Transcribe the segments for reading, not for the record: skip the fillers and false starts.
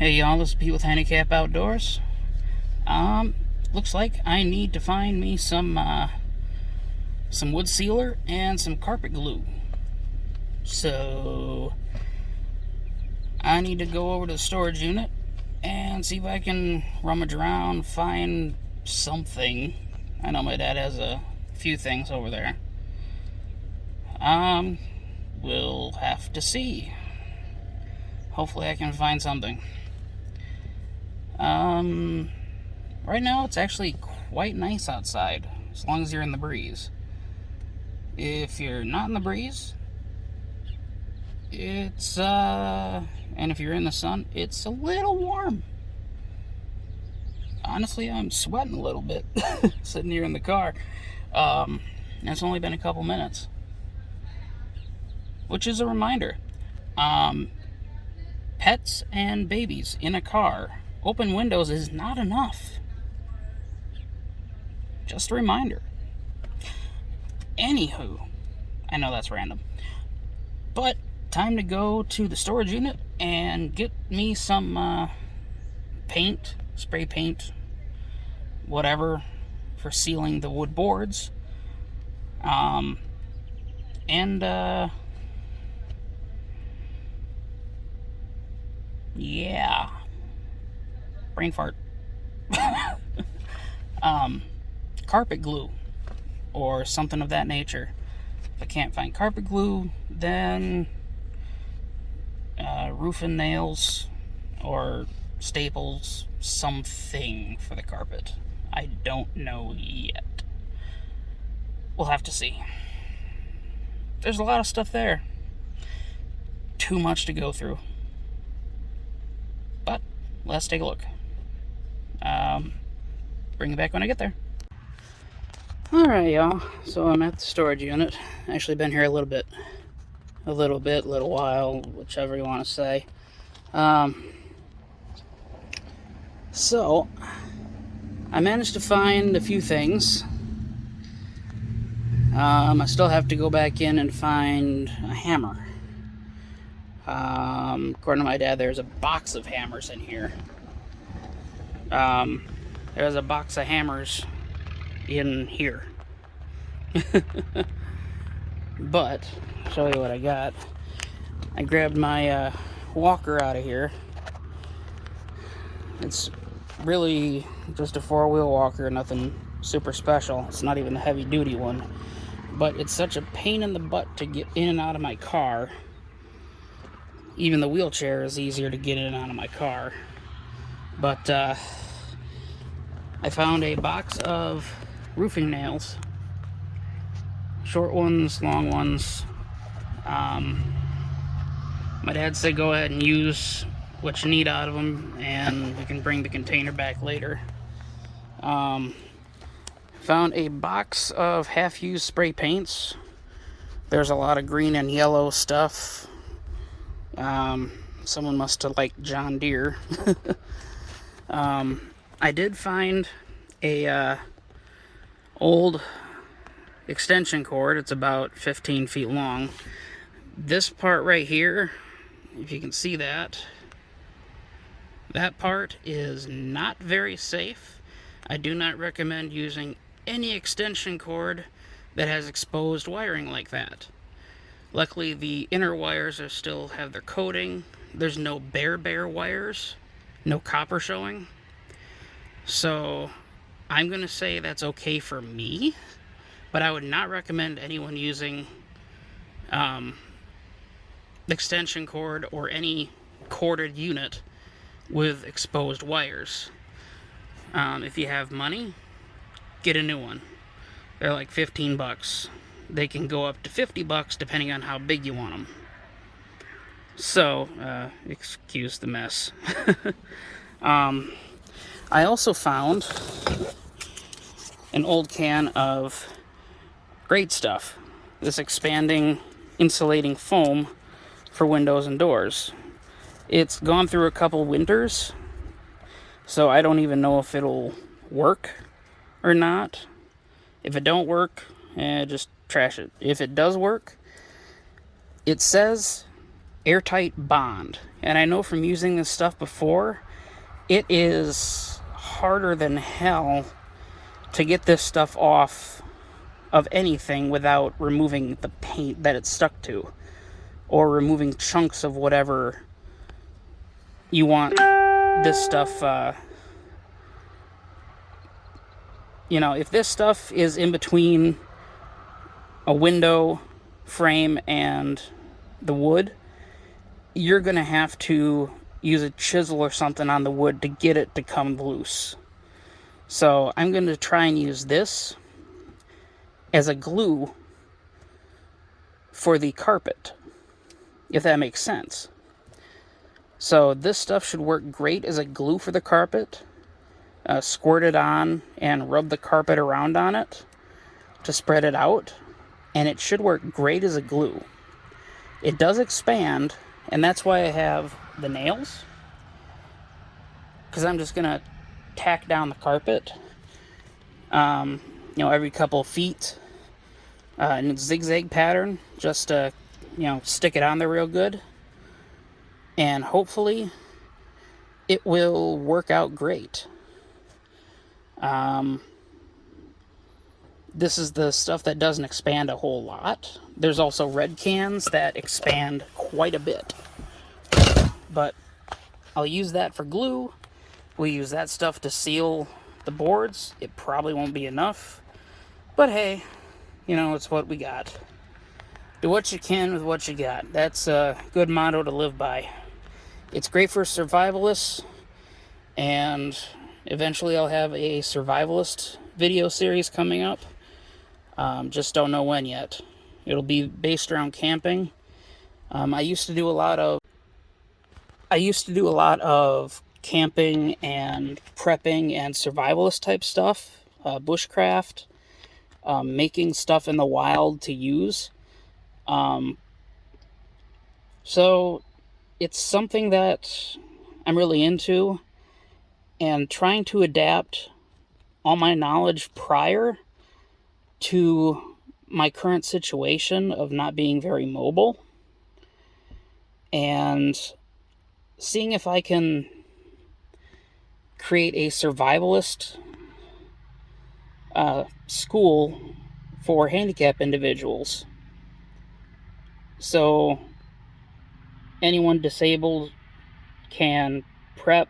Hey y'all, this is Pete with Handicap Outdoors. Looks like I need to find me some wood sealer and some carpet glue. So I need to go over to the storage unit and see if I can rummage around, find something. I know my dad has a few things over there. We'll have to see. Hopefully I can find something. Right now it's actually quite nice outside, as long as you're in the breeze. If you're not in the breeze, it's, and if you're in the sun, it's a little warm. Honestly, I'm sweating a little bit sitting here in the car. And it's only been a couple minutes. Which is a reminder. Pets and babies in a car, open windows is not enough. Just a reminder. Anywho, I know that's random, but time to go to the storage unit and get me some paint, spray paint, whatever, for sealing the wood boards. Yeah. Brain fart. Carpet glue or something of that nature. If I can't find carpet glue, then roofing nails or staples, something for the carpet. I don't know yet. We'll have to see. There's a lot of stuff there. Too much to go through. But let's take a look. Bring it back when I get there. Alright, y'all. So I'm at the storage unit. Actually been here a little while, whichever you want to say. So I managed to find a few things. I still have to go back in and find a hammer. According to my dad, there's a box of hammers in here. There's a box of hammers in here. But, I'll show you what I got. I grabbed my walker out of here. It's really just a four-wheel walker, nothing super special. It's not even a heavy-duty one. But it's such a pain in the butt to get in and out of my car. Even the wheelchair is easier to get in and out of my car. But I found a box of roofing nails. Short ones, long ones. My dad said go ahead and use what you need out of them, and you can bring the container back later. Found a box of half-used spray paints. There's a lot of green and yellow stuff. Someone must have liked John Deere. I did find a old extension cord. It's about 15 feet long. This part right here, if you can see that part is not very safe. I do not recommend using any extension cord that has exposed wiring like that. Luckily, the inner wires still have their coating. There's no bare wires, no copper showing. So I'm going to say that's okay for me, but I would not recommend anyone using extension cord or any corded unit with exposed wires. If you have money, get a new one. They're like 15 bucks. They can go up to 50 bucks depending on how big you want them. So, excuse the mess. I also found an old can of Great Stuff. This expanding insulating foam for windows and doors. It's gone through a couple winters, so I don't even know if it'll work or not. If it don't work, just trash it. If it does work, it says airtight bond. And I know from using this stuff before, it is harder than hell to get this stuff off of anything without removing the paint that it's stuck to, or removing chunks of whatever you want this stuff, if this stuff is in between a window frame and the wood, you're going to have to use a chisel or something on the wood to get it to come loose. So I'm going to try and use this as a glue for the carpet, if that makes sense. So this stuff should work great as a glue for the carpet. Squirt it on and rub the carpet around on it to spread it out, and it should work great as a glue. It does expand, and that's why I have the nails, because I'm just gonna tack down the carpet every couple of feet in a zigzag pattern, just to stick it on there real good, and hopefully it will work out great. This is the stuff that doesn't expand a whole lot. There's also red cans that expand quite a bit, but I'll use that for glue. We'll use that stuff to seal the boards. It probably won't be enough, but hey, it's what we got. Do what you can with what you got. That's a good motto to live by. It's great for survivalists, and eventually I'll have a survivalist video series coming up. Just don't know when yet. It'll be based around camping. I used to do a lot of camping and prepping and survivalist type stuff, bushcraft, making stuff in the wild to use. So it's something that I'm really into, and trying to adapt all my knowledge prior to my current situation of not being very mobile, and seeing if I can create a survivalist school for handicapped individuals. So anyone disabled can prep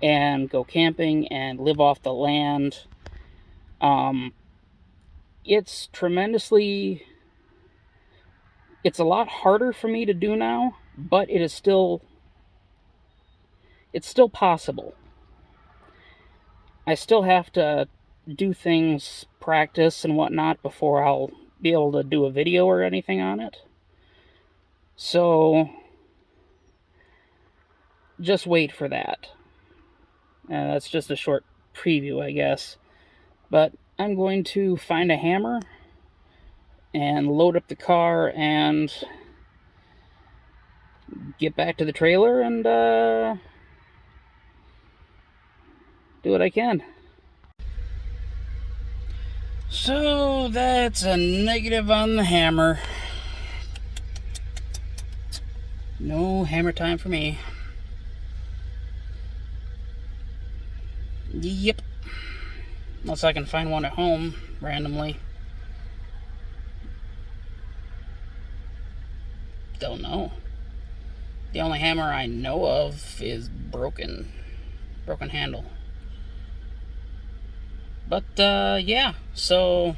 and go camping and live off the land. It's a lot harder for me to do now, but it's still possible. I still have to do things, practice and whatnot, before I'll be able to do a video or anything on it. So just wait for that. That's just a short preview, I guess. But I'm going to find a hammer and load up the car and get back to the trailer and do what I can. So that's a negative on the hammer. No hammer time for me. Yep. Unless I can find one at home randomly. Don't know. The only hammer I know of is broken handle. But yeah, so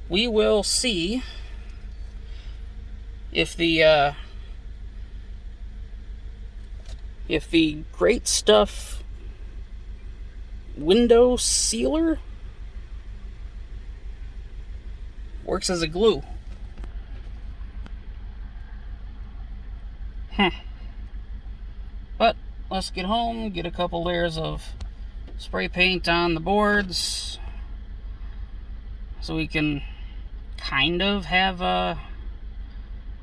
we will see if the Great Stuff window sealer works as a glue. But let's get home, get a couple layers of spray paint on the boards so we can kind of have a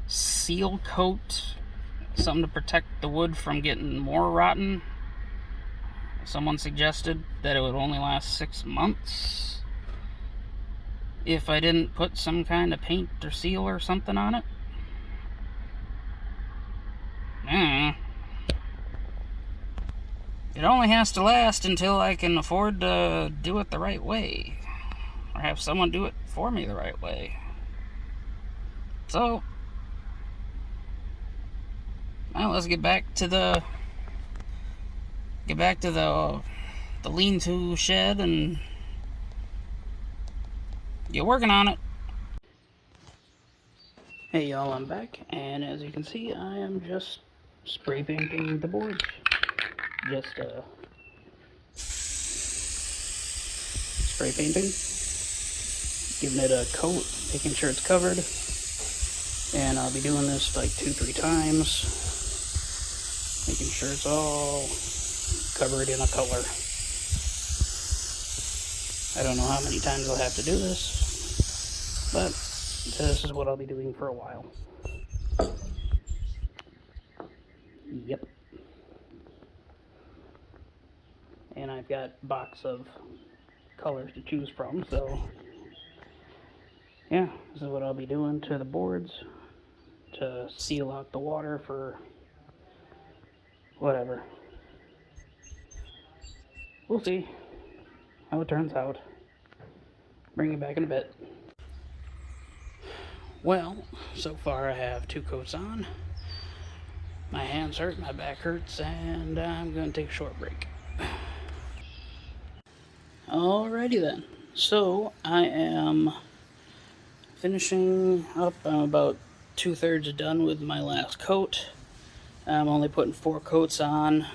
seal coat, something to protect the wood from getting more rotten. Someone suggested that it would only last 6 months if I didn't put some kind of paint or seal or something on it. It only has to last until I can afford to do it the right way, or have someone do it for me the right way. So, well, let's get back to the lean-to shed and get working on it. Hey y'all, I'm back, and as you can see, I am just spray painting the boards. Just spray painting, giving it a coat, making sure it's covered, and I'll be doing this like 2-3 times, making sure it's all covered in a color. I don't know how many times I'll have to do this, but this is what I'll be doing for a while. Yep. And I've got a box of colors to choose from, so yeah, this is what I'll be doing to the boards to seal out the water for whatever. We'll see how it turns out. Bring it back in a bit. Well, so far I have 2 coats on. My hands hurt, my back hurts, and I'm going to take a short break. Alrighty then. So, I am finishing up. I'm about 2/3 done with my last coat. I'm only putting 4 coats on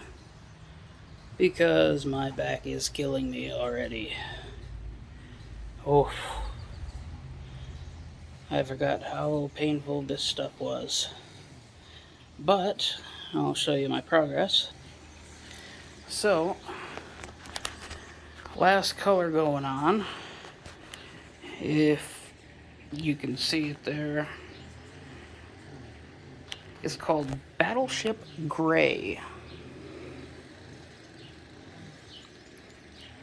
because my back is killing me already. Oh, I forgot how painful this stuff was. But I'll show you my progress. So, last color going on, if you can see it there, it's called Battleship Gray.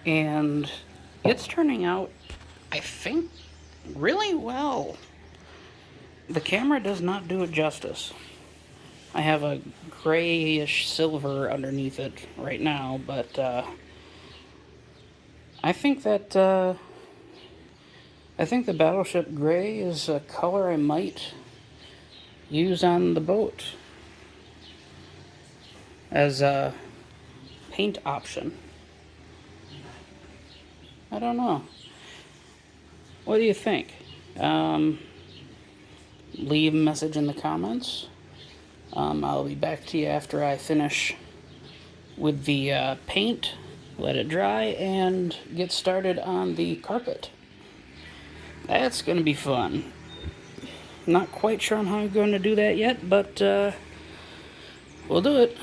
And it's turning out, I think, really well. The camera does not do it justice. I have a grayish silver underneath it right now, but I think the Battleship Gray is a color I might use on the boat as a paint option. I don't know. What do you think? Leave a message in the comments. I'll be back to you after I finish with the paint, let it dry, and get started on the carpet. That's going to be fun. Not quite sure on how I'm going to do that yet, but we'll do it.